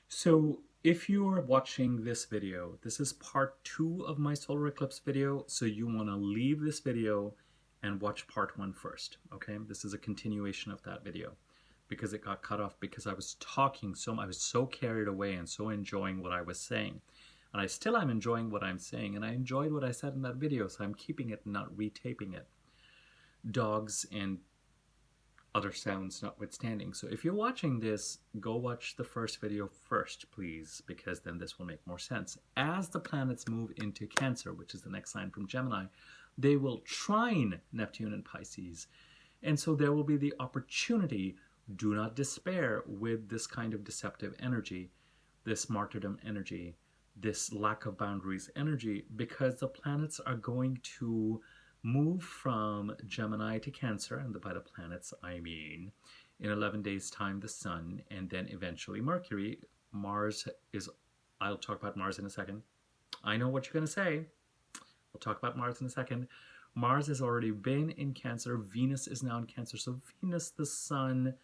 So if you are watching this video, this is part 2 of my solar eclipse video. So you want to leave this video and watch part 1 first. Okay, this is a continuation of that video because it got cut off because I was talking I was so carried away and so enjoying what I was saying. And I still am enjoying what I'm saying, and I enjoyed what I said in that video, so I'm keeping it and not retaping it. Dogs and other sounds notwithstanding. So if you're watching this, go watch the first video first, please, because then this will make more sense. As the planets move into Cancer, which is the next sign from Gemini, they will trine Neptune and Pisces. And so there will be the opportunity, do not despair with this kind of deceptive energy, this martyrdom energy, this lack of boundaries energy, because the planets are going to move from Gemini to Cancer, and by the planets I mean in 11 days time the Sun, and then eventually Mercury. Mars is, I'll talk about Mars in a second. I know what you're going to say. We'll talk about Mars in a second. Mars has already been in Cancer. Venus is now in Cancer. So Venus, the Sun,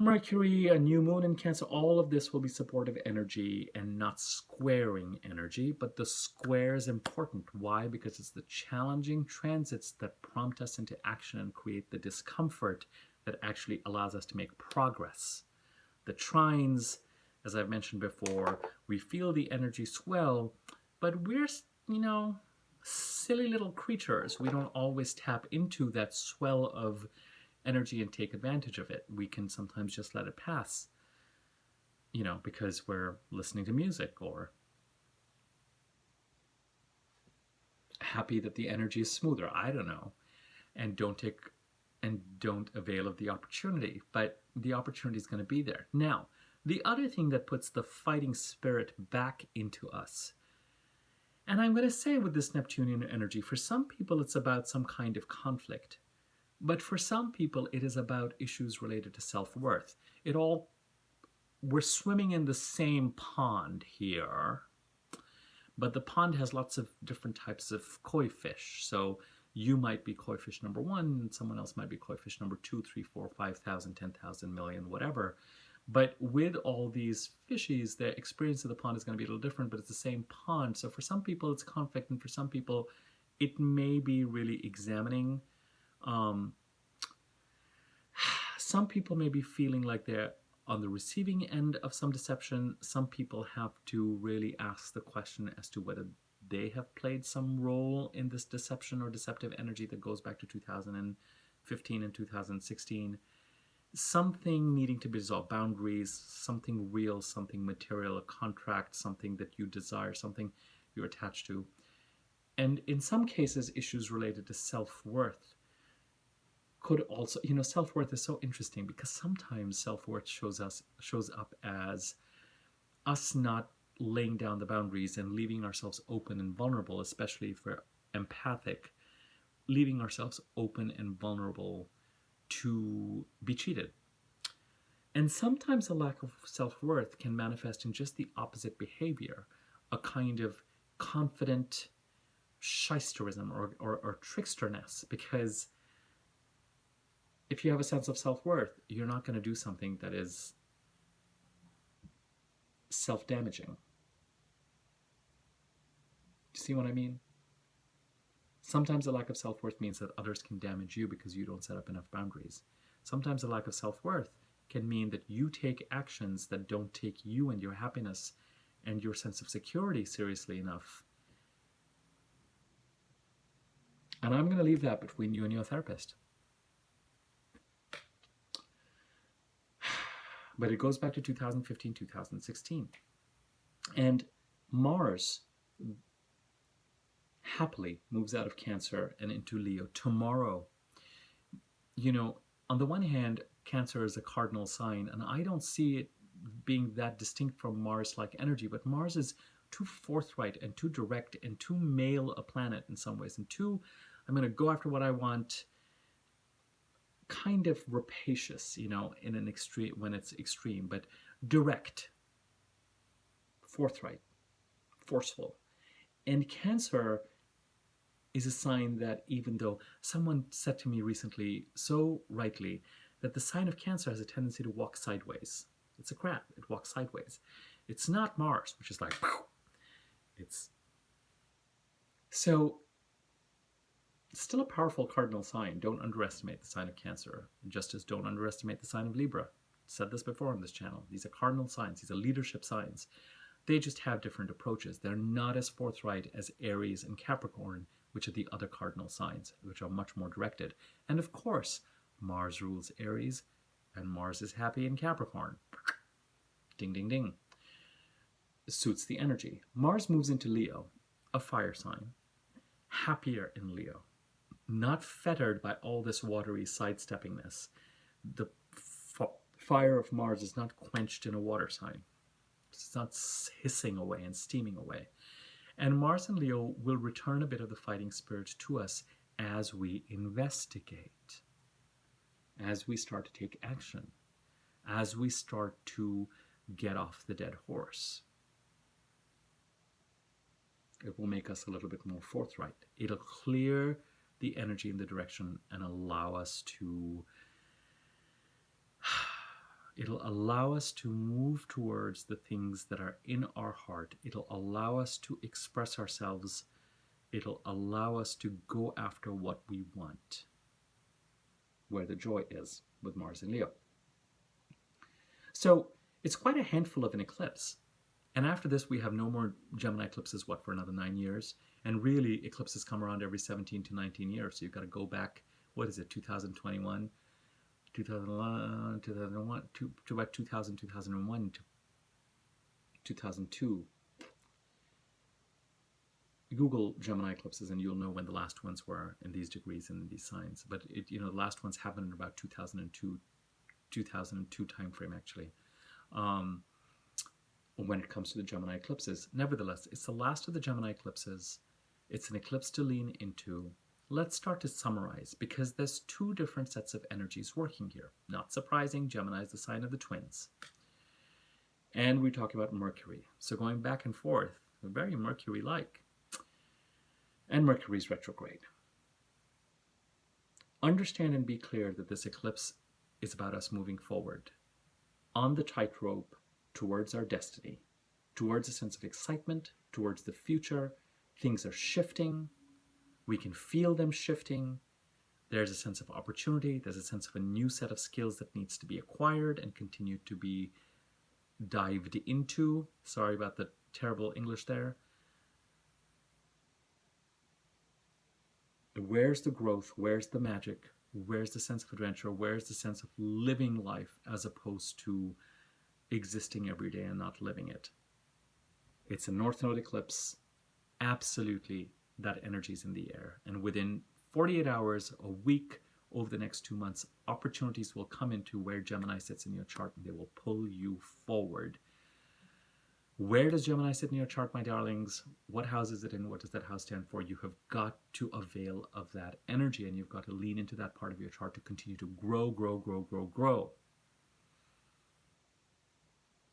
Mercury, a new moon in Cancer, all of this will be supportive energy and not squaring energy, but the square is important. Why? Because it's the challenging transits that prompt us into action and create the discomfort that actually allows us to make progress. The trines, as I've mentioned before, we feel the energy swell, but we're, silly little creatures. We don't always tap into that swell of energy and take advantage of it. We can sometimes just let it pass, because we're listening to music or happy that the energy is smoother. I don't know. And don't avail of the opportunity. But the opportunity is going to be there. Now, the other thing that puts the fighting spirit back into us, and I'm going to say with this Neptunian energy, for some people it's about some kind of conflict. But for some people, it is about issues related to self-worth. We're swimming in the same pond here, but the pond has lots of different types of koi fish. So you might be koi fish number 1, and someone else might be koi fish number 2, 3, 4, 5,000, 10,000 million, whatever. But with all these fishies, the experience of the pond is going to be a little different, but it's the same pond. So for some people, it's conflict, and for some people, it may be really examining. Some people may be feeling like they're on the receiving end of some deception. Some people have to really ask the question as to whether they have played some role in this deception or deceptive energy that goes back to 2015 and 2016. Something needing to be resolved, boundaries, something real, something material, a contract, something that you desire, something you're attached to. And in some cases, issues related to self-worth could also, self-worth is so interesting because sometimes self-worth shows up as us not laying down the boundaries and leaving ourselves open and vulnerable, especially if we're empathic, leaving ourselves open and vulnerable to be cheated. And sometimes a lack of self-worth can manifest in just the opposite behavior, a kind of confident shysterism or tricksterness, because if you have a sense of self-worth, you're not going to do something that is self-damaging. Do you see what I mean? Sometimes a lack of self-worth means that others can damage you because you don't set up enough boundaries. Sometimes a lack of self-worth can mean that you take actions that don't take you and your happiness and your sense of security seriously enough. And I'm going to leave that between you and your therapist. But it goes back to 2015, 2016. And Mars happily moves out of Cancer and into Leo tomorrow. On the one hand, Cancer is a cardinal sign, and I don't see it being that distinct from Mars-like energy, but Mars is too forthright and too direct and too male a planet in some ways, and too, I'm going to go after what I want, kind of rapacious, in an extreme, when it's extreme, but direct, forthright, forceful. And Cancer is a sign that, even though someone said to me recently, so rightly, that the sign of Cancer has a tendency to walk sideways. It's a crab. It walks sideways. It's not Mars, which is like, it's... So, it's still a powerful cardinal sign. Don't underestimate the sign of Cancer, just as don't underestimate the sign of Libra. I've said this before on this channel. These are cardinal signs. These are leadership signs. They just have different approaches. They're not as forthright as Aries and Capricorn, which are the other cardinal signs, which are much more directed. And of course, Mars rules Aries, and Mars is happy in Capricorn. Ding, ding, ding. It suits the energy. Mars moves into Leo, a fire sign, happier in Leo, not fettered by all this watery sidesteppingness. The fire of Mars is not quenched in a water sign. It's not hissing away and steaming away. And Mars and Leo will return a bit of the fighting spirit to us as we investigate, as we start to take action, as we start to get off the dead horse. It will make us a little bit more forthright. It'll clear the energy in the direction and allow us to move towards the things that are in our heart. It'll allow us to express ourselves. It'll allow us to go after what we want, where the joy is with Mars and Leo. So it's quite a handful of an eclipse. And after this, we have no more Gemini eclipses, for another 9 years? And really, eclipses come around every 17 to 19 years. So you've got to go back, 2021? 2001, 2001, to about 2000, 2001, to 2002. Google Gemini eclipses and you'll know when the last ones were in these degrees and in these signs. But the last ones happened in about 2002 time frame actually. When it comes to the Gemini eclipses. Nevertheless, it's the last of the Gemini eclipses. It's an eclipse to lean into. Let's start to summarize, because there's two different sets of energies working here. Not surprising, Gemini is the sign of the twins. And we talk about Mercury. So going back and forth, very Mercury-like. And Mercury's retrograde. Understand and be clear that this eclipse is about us moving forward on the tightrope towards our destiny, towards a sense of excitement, towards the future. Things are shifting. We can feel them shifting. There's a sense of opportunity. There's a sense of a new set of skills that needs to be acquired and continue to be dived into. Sorry about the terrible English there. Where's the growth? Where's the magic? Where's the sense of adventure? Where's the sense of living life as opposed to existing every day and not living it? It's a North Node eclipse. Absolutely, that energy is in the air. And within 48 hours, a week, over the next 2 months, opportunities will come into where Gemini sits in your chart and they will pull you forward. Where does Gemini sit in your chart, my darlings? What house is it in? What does that house stand for? You have got to avail of that energy and you've got to lean into that part of your chart to continue to grow, grow, grow, grow, grow.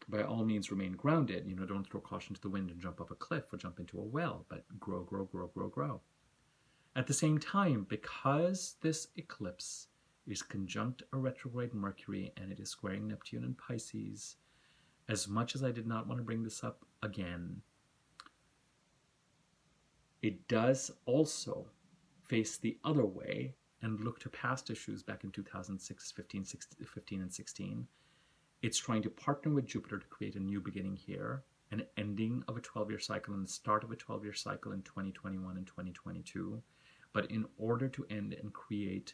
By all means, remain grounded. Don't throw caution to the wind and jump off a cliff or jump into a well, but grow, grow, grow, grow, grow. At the same time, because this eclipse is conjunct a retrograde Mercury and it is squaring Neptune and Pisces, as much as I did not want to bring this up again, it does also face the other way and look to past issues back in 2006, 15 and 16. It's trying to partner with Jupiter to create a new beginning here, an ending of a 12-year cycle and the start of a 12-year cycle in 2021 and 2022. But in order to end and create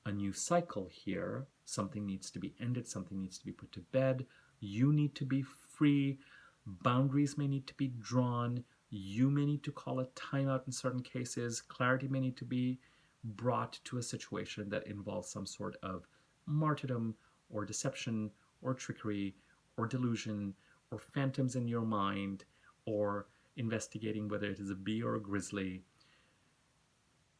a new cycle here, something needs to be ended, something needs to be put to bed. You need to be free. Boundaries may need to be drawn. You may need to call a timeout in certain cases. Clarity may need to be brought to a situation that involves some sort of martyrdom or deception or trickery or delusion or phantoms in your mind or investigating whether it is a bee or a grizzly.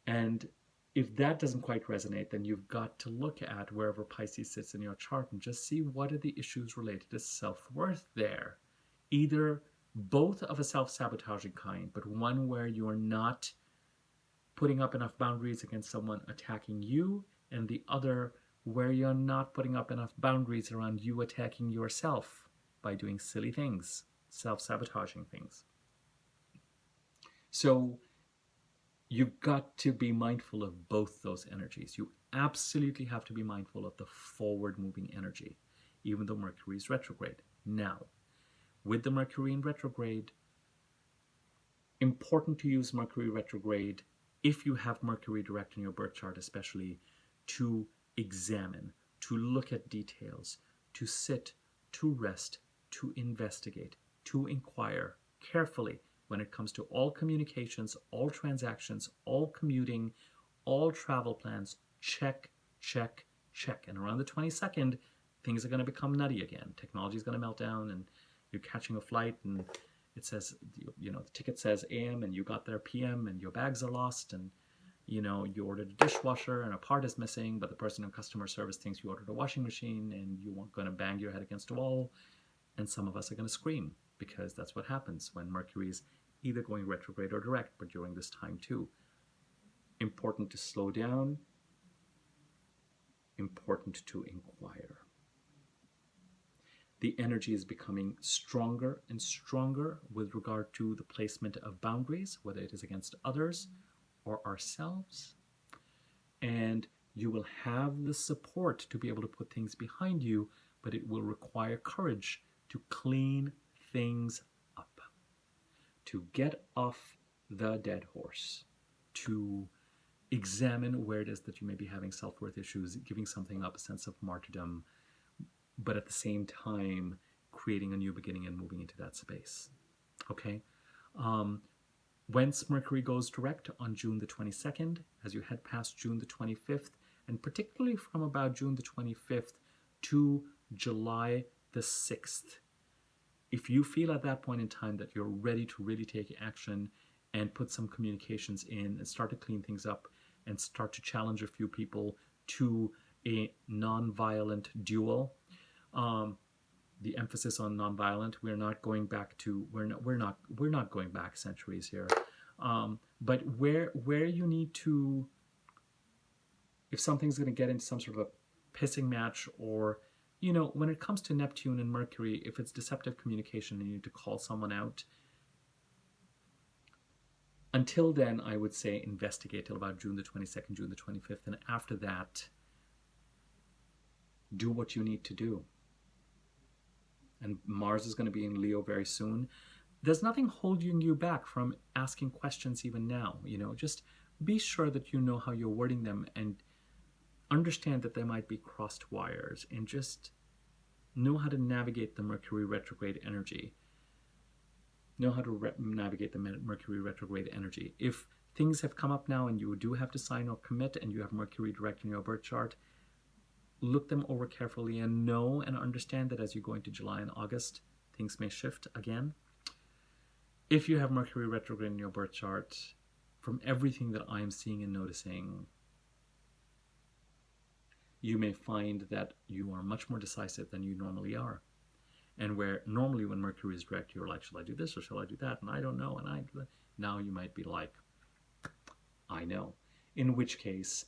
And if that doesn't quite resonate, then you've got to look at wherever Pisces sits in your chart and just see what are the issues related to self-worth there. Either both of a self-sabotaging kind, but one where you're not putting up enough boundaries against someone attacking you, and the other where you're not putting up enough boundaries around you attacking yourself by doing silly things, self-sabotaging things. So you've got to be mindful of both those energies. You absolutely have to be mindful of the forward-moving energy, even though Mercury is retrograde. Now, with the Mercury in retrograde, important to use Mercury retrograde, if you have Mercury direct in your birth chart especially, to examine, to look at details, to sit, to rest, to investigate, to inquire carefully when it comes to all communications, all transactions, all commuting, all travel plans. Check, check, check. And around the 22nd, things are going to become nutty again. Technology is going to melt down, and you're catching a flight, and it says, the ticket says AM, and you got there PM, and your bags are lost, and you ordered a dishwasher and a part is missing, but the person in customer service thinks you ordered a washing machine, and you weren't going to bang your head against a wall, and some of us are going to scream, because that's what happens when Mercury is either going retrograde or direct, but during this time too. Important to slow down, important to inquire. The energy is becoming stronger and stronger with regard to the placement of boundaries, whether it is against others or ourselves. And you will have the support to be able to put things behind you, but it will require courage to clean things up, to get off the dead horse, to examine where it is that you may be having self-worth issues, giving something up, a sense of martyrdom, but at the same time creating a new beginning and moving into that space. Okay? Whence Mercury goes direct on June the 22nd, as you head past June the 25th, and particularly from about June the 25th to July the 6th. If you feel at that point in time that you're ready to really take action and put some communications in and start to clean things up and start to challenge a few people to a non-violent duel, the emphasis on non-violent, we're not going back centuries here, but where you need to, if something's going to get into some sort of a pissing match, or when it comes to Neptune and Mercury, if it's deceptive communication and you need to call someone out, until then I would say investigate till about June the 22nd, June the 25th, and after that do what you need to do. And Mars is going to be in Leo very soon. There's nothing holding you back from asking questions even now. Just be sure that you know how you're wording them and understand that there might be crossed wires, and just know how to navigate the Mercury retrograde energy. Know how to navigate the Mercury retrograde energy. If things have come up now and you do have to sign or commit and you have Mercury direct in your birth chart, look them over carefully and know and understand that as you go into July and August, things may shift again. If you have Mercury retrograde in your birth chart, from everything that I'm seeing and noticing, you may find that you are much more decisive than you normally are. And where normally when Mercury is direct, you're like, shall I do this or shall I do that? And I don't know. Now you might be like, I know. In which case,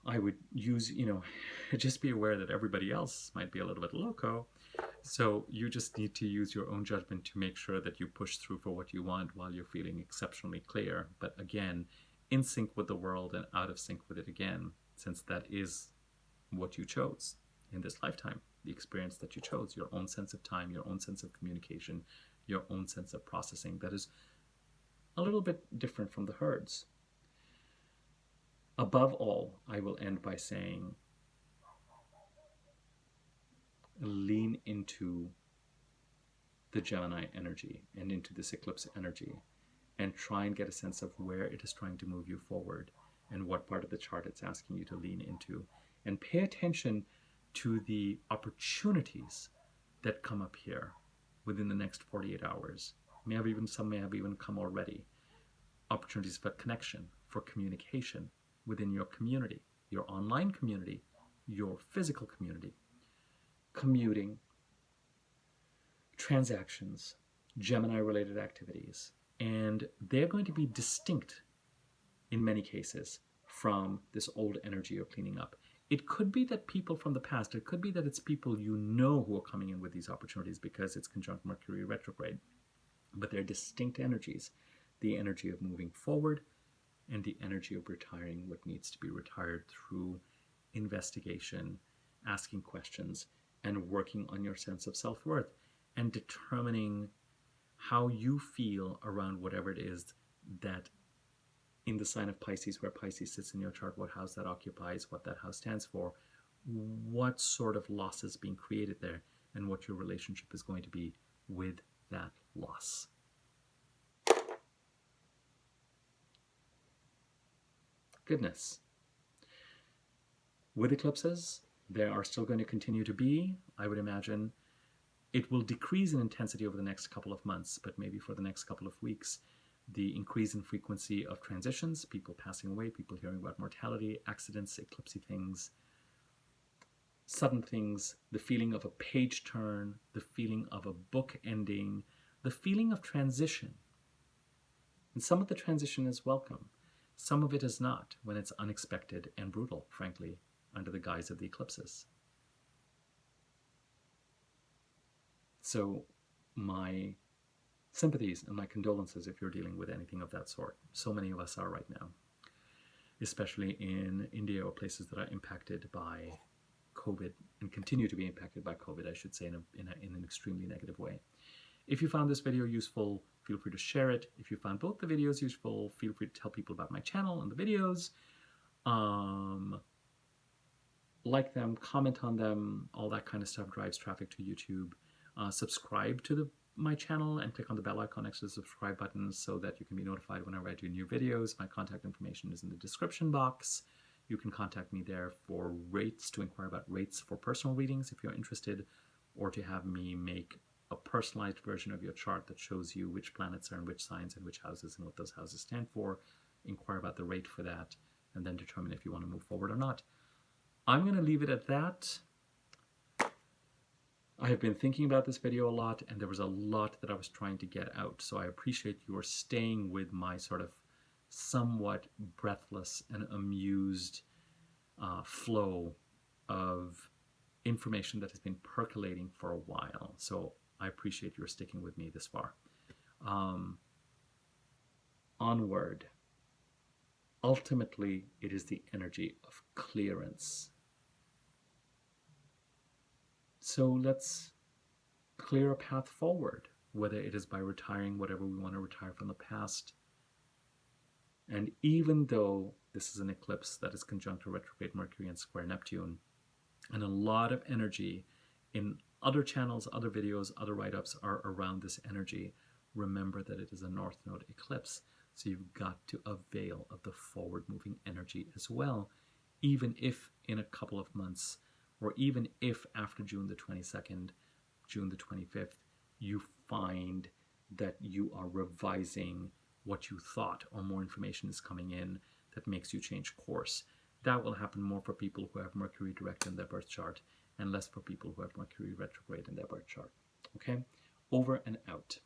I would use, just be aware that everybody else might be a little bit loco. So you just need to use your own judgment to make sure that you push through for what you want while you're feeling exceptionally clear. But again, in sync with the world and out of sync with it again, since that is what you chose in this lifetime, the experience that you chose, your own sense of time, your own sense of communication, your own sense of processing that is a little bit different from the herd's. Above all, I will end by saying, lean into the Gemini energy and into this eclipse energy, and try and get a sense of where it is trying to move you forward and what part of the chart it's asking you to lean into. And pay attention to the opportunities that come up here within the next 48 hours. Some may have even come already. Opportunities for connection, for communication within your community, your online community, your physical community, commuting, transactions, Gemini-related activities. And they're going to be distinct in many cases from this old energy of cleaning up. it could be that people from the past, it could be that it's people you know who are coming in with these opportunities because it's conjunct Mercury retrograde. But they're distinct energies. The energy of moving forward and the energy of retiring what needs to be retired through investigation, asking questions, and working on your sense of self-worth and determining how you feel around whatever it is that in the sign of Pisces, where Pisces sits in your chart, what house that occupies, what that house stands for, what sort of loss is being created there, and what your relationship is going to be with that loss. Goodness. With eclipses, there are still going to continue to be, I would imagine, it will decrease in intensity over the next couple of months, but maybe for the next couple of weeks, the increase in frequency of transitions, people passing away, people hearing about mortality, accidents, eclipsy things, sudden things, the feeling of a page turn, the feeling of a book ending, the feeling of transition. And some of the transition is welcome. Some of it is not, when it's unexpected and brutal, frankly, under the guise of the eclipses. So my sympathies and my condolences if you're dealing with anything of that sort. So many of us are right now, especially in India or places that are impacted by COVID and continue to be impacted by COVID, I should say, in an extremely negative way. If you found this video useful, feel free to share it. If you found both the videos useful, feel free to tell people about my channel and the videos. Like them, comment on them, all that kind of stuff drives traffic to YouTube. Subscribe to my channel and click on the bell icon next to the subscribe button so that you can be notified whenever I do new videos. My contact information is in the description box. You can contact me there for rates, to inquire about rates for personal readings if you're interested, or to have me make a personalized version of your chart that shows you which planets are in which signs and which houses and what those houses stand for. Inquire about the rate for that and then determine if you want to move forward or not. I'm going to leave it at that. I have been thinking about this video a lot, and there was a lot that I was trying to get out. So I appreciate your staying with my sort of somewhat breathless and amused flow of information that has been percolating for a while. So I appreciate your sticking with me this far. Onward. Ultimately, it is the energy of clearance. So let's clear a path forward, whether it is by retiring whatever we want to retire from the past. And even though this is an eclipse that is conjunct to retrograde Mercury and square Neptune, and a lot of energy in other channels, other videos, other write-ups are around this energy, remember that it is a North Node eclipse. So you've got to avail of the forward-moving energy as well, even if in a couple of months, or even if after June the 22nd, June the 25th, you find that you are revising what you thought, or more information is coming in that makes you change course. That will happen more for people who have Mercury direct in their birth chart, and less for people who have Mercury retrograde in their birth chart. Okay? Over and out.